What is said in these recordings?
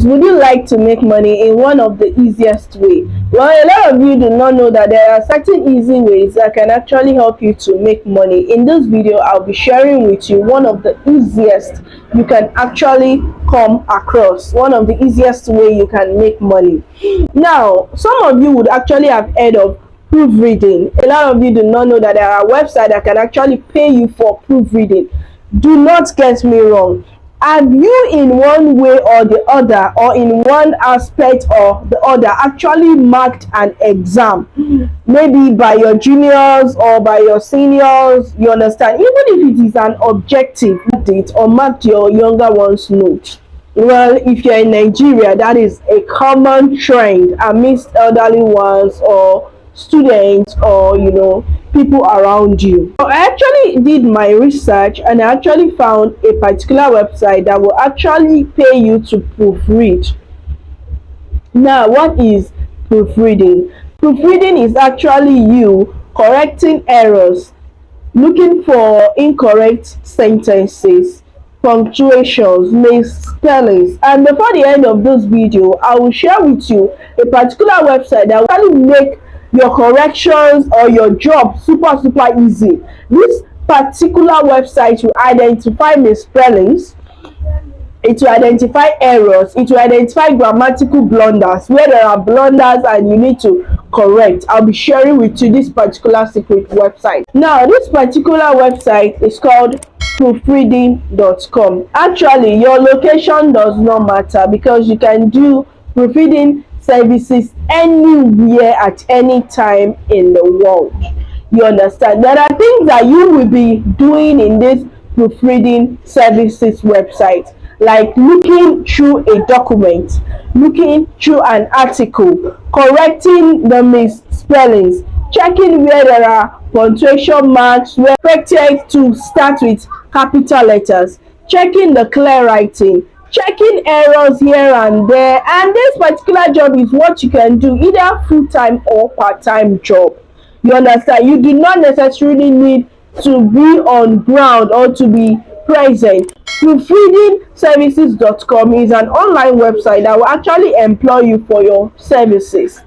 Would you like to make money in one of the easiest way? Well, a lot of you do not know that there are certain easy ways that can actually help you to make money. In this video, I'll be sharing with you one of the easiest you can actually come across, one of the easiest way you can make money. Now, some of you would actually have heard of proofreading. A lot of you do not know that there are websites that can actually pay you for proofreading. Do not get me wrong. Have you in one way or the other, or in one aspect or the other, actually marked an exam, maybe by your juniors or by your seniors? You understand? Even if it is an objective date, or marked your younger one's note. Well, if you're in Nigeria, that is a common trend amidst elderly ones or students, or people around you. So I actually did my research and I actually found a particular website that will actually pay you to proofread. Now, what is proofreading? Proofreading is actually you correcting errors, looking for incorrect sentences, punctuations, misspellings. And before the end of this video, I will share with you a particular website that will actually make your corrections or your job super easy. This particular website will identify misspellings, it will identify errors, it will identify grammatical blunders, where there are blunders and you need to correct. I'll be sharing with you this particular secret website. Now, this particular website is called proofreading.com. Actually, your location does not matter, because you can do proofreading services anywhere at any time in the world. You understand? There are things that you will be doing in this proofreading services website, like looking through a document, looking through an article, correcting the misspellings, checking where there are punctuation marks, where expected to start with capital letters, checking the clear writing, checking errors here and there. And this particular job is what you can do either full-time or part-time job. You understand? You do not necessarily need to be on ground or to be present. Proofreadingservices.com is an online website that will actually employ you for your services.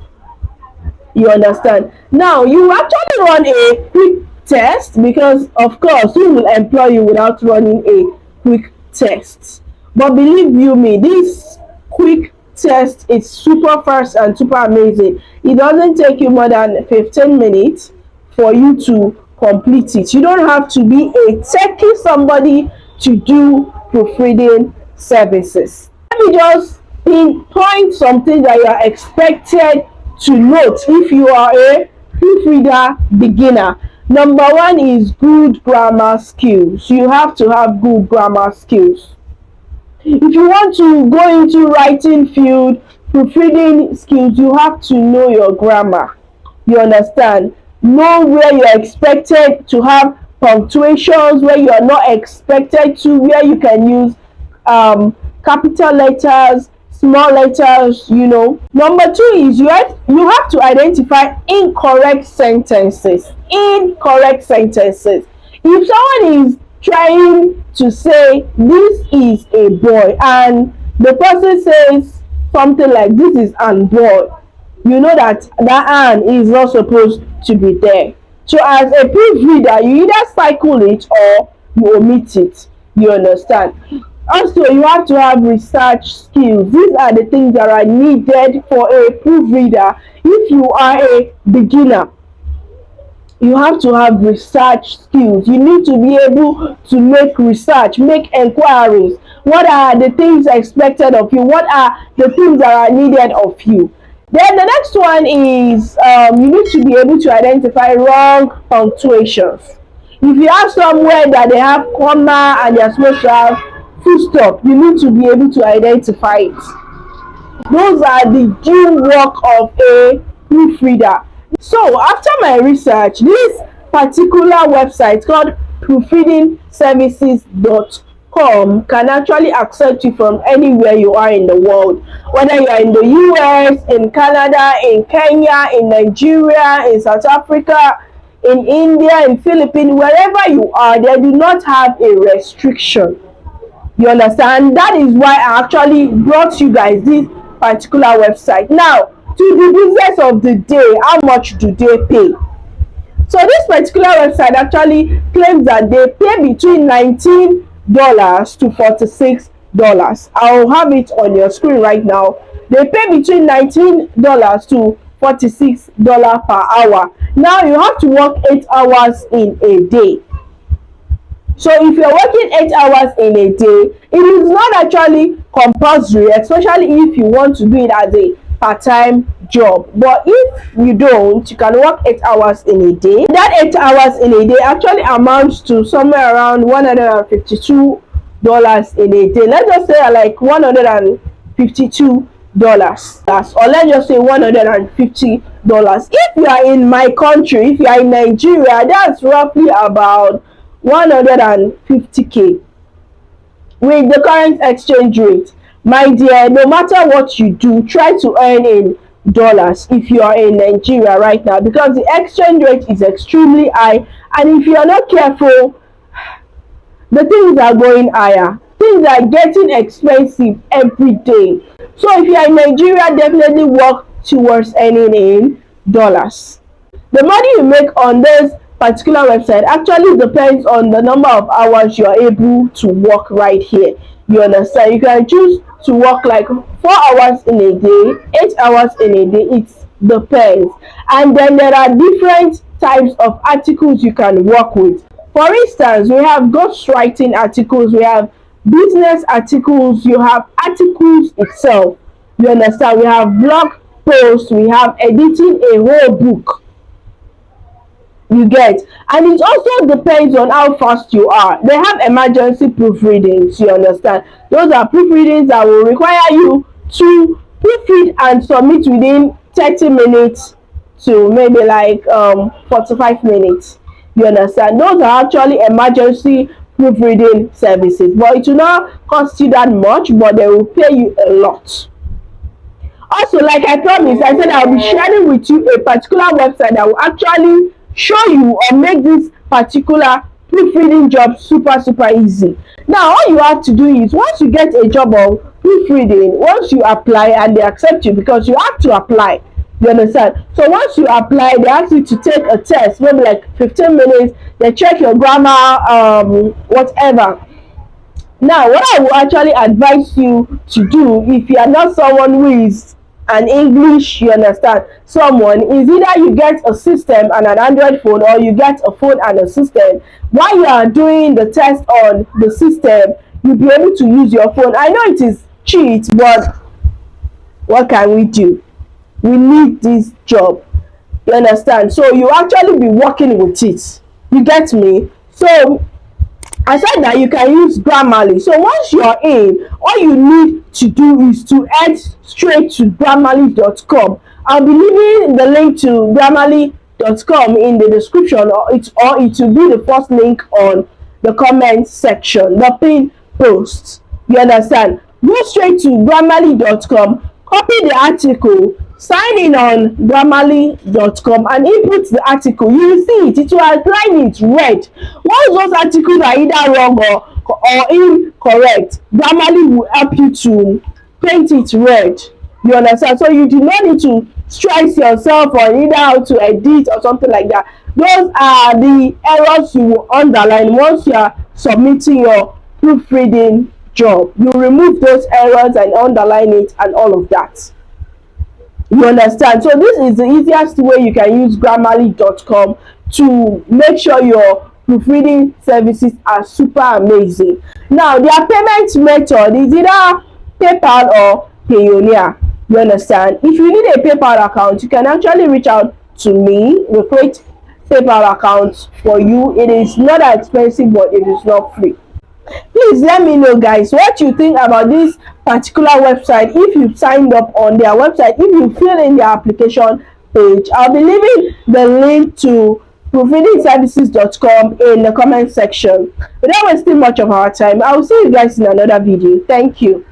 You understand? Now, you actually run a quick test, because of course we will employ you without running a quick test. But believe you me, this quick test is super fast and super amazing. It doesn't take you more than 15 minutes for you to complete it. You don't have to be a techie somebody to do proofreading services. Let me just pinpoint something that you are expected to note if you are a proofreader beginner. Number one is good grammar skills. You have to have good grammar skills. If you want to go into writing field, proofreading skills, you have to know your grammar. You understand? Know where you're expected to have punctuations, where you are not expected to, where you can use capital letters, small letters. Number two is you have to identify incorrect sentences. If someone is trying to say this is a boy and the person says something like this is an boy, you know that an is not supposed to be there. So as a proofreader, you either cycle it or you omit it. You understand? Also, you have to have research skills. These are the things that are needed for a proofreader. If you are a beginner, you have to have research skills. You need to be able to make research, make inquiries. What are the things expected of you? What are the things that are needed of you? Then the next one is you need to be able to identify wrong punctuations. If you have somewhere that they have comma and they're supposed to have full stop, you need to be able to identify it. Those are the due work of a proofreader. So after my research, this particular website called proofreadingservices.com can actually accept you from anywhere you are in the world, whether you are in the US, in Canada, in Kenya, in Nigeria, in South Africa, in India, in Philippines, wherever you are. They do not have a restriction. You understand? That is why I actually brought you guys this particular website. Now, to the business of the day, how much do they pay? So this particular website actually claims that they pay between $19 to $46. I'll have it on your screen right now. They pay between $19 to $46 per hour. Now you have to work 8 hours in a day. So if you're working 8 hours in a day, it is not actually compulsory, especially if you want to do it as a part-time job. But if you don't, you can work 8 hours in a day. That 8 hours in a day actually amounts to somewhere around $152 in a day. Let's just say like $152, or let's just say $150. If you are in my country, if you are in Nigeria, that's roughly about 150k with the current exchange rate. My dear, no matter what you do, try to earn in dollars if you are in Nigeria right now, because the exchange rate is extremely high, and if you are not careful, the things are going higher. Things are getting expensive every day. So if you are in Nigeria, definitely work towards earning in dollars. The money you make on this particular website actually depends on the number of hours you are able to work right here. You understand? You can choose to work like 4 hours in a day, 8 hours in a day. It depends. And then there are different types of articles you can work with. For instance, we have ghostwriting articles, we have business articles, you have articles itself. You understand? We have blog posts, we have editing a whole book. You get? And it also depends on how fast you are. They have emergency proofreadings. You understand? Those are proofreadings that will require you to proofread and submit within 30 minutes to maybe like 45 minutes. You understand? Those are actually emergency proofreading services, but it will not cost you that much, but they will pay you a lot. Also, like I promised, I said I'll be sharing with you a particular website that will actually show you or make this particular proofreading job super easy. Now all you have to do is, once you get a job of proofreading, once you apply and they accept you, because you have to apply, you understand? So once you apply, they ask you to take a test, maybe like 15 minutes. They check your grammar, whatever. Now what I will actually advise you to do, if you are not someone who is an English, you understand, someone, is either you get a system and an Android phone, or you get a phone and a system. While you are doing the test on the system, you'll be able to use your phone. I know it is cheat, but what can we do? We need this job, you understand? So you actually be working with it. You get me? So I said that you can use Grammarly. So once you're in, all you need to do is to head straight to Grammarly.com. I'll be leaving the link to Grammarly.com in the description, or it will be the first link on the comment section, the pin post. You understand? Go straight to Grammarly.com, copy the article, sign in on Grammarly.com and input the article. You will see it will outline it red. Once those articles are either wrong or incorrect, Grammarly will help you to paint it red. You understand? So you do not need to stress yourself on either how to edit or something like that. Those are the errors you will underline once you are submitting your proofreading job. You remove those errors and underline it and all of that. You understand? So this is the easiest way you can use Grammarly.com to make sure your proofreading services are super amazing. Now their payment method is either PayPal or Payoneer. You understand? If you need a PayPal account, you can actually reach out to me. We'll create PayPal accounts for you. It is not that expensive, but it is not free. Please let me know, guys, what you think about this particular website. If you signed up on their website, if you fill in their application page, I'll be leaving the link to proofreadingservices.com in the comment section. Without wasting much of our time, I will see you guys in another video. Thank you.